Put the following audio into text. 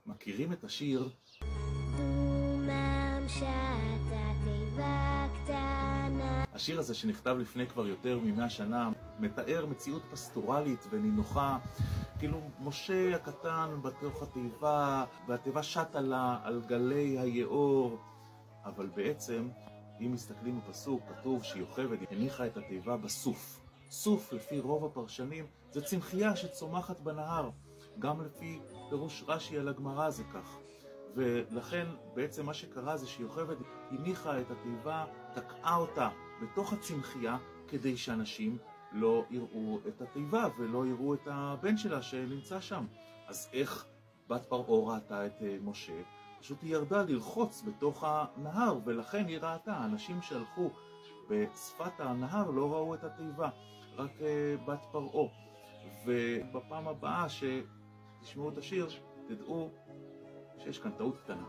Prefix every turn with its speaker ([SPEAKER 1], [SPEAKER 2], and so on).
[SPEAKER 1] מכירים את השיר?
[SPEAKER 2] דומם שטה תיבה קטנה.
[SPEAKER 1] השיר הזה שנכתב לפני כבר יותר מ100 שנה מתאר מציאות פסטורלית ונינוחה, כאילו משה הקטן בתוך התיבה, והתיבה שטה לה על גלי היאור. אבל בעצם, אם מסתכלים בפסוק, כתוב שיוכבד הניחה את התיבה בסוף. סוף, לפי רוב הפרשנים, זה צמחייה שצומחת בנהר. גם לפי פירוש רש"י על הגמרא זה כך. ולכן בעצם מה שקרה זה שיוכבד הניחה את התיבה, תקעה אותה בתוך הצמחייה, כדי שאנשים לא יראו את התיבה ולא יראו את הבן שלה שנמצא שם. אז איך בת פרעה ראתה את משה? פשוט היא ירדה לרחוץ בתוך הנהר, ולכן היא ראתה. אנשים שהלכו בשפת הנהר לא ראו את התיבה, רק בת פרעה. ובפעם הבאה שתשמעו את השיר, תדעו שיש כאן טעות קטנה.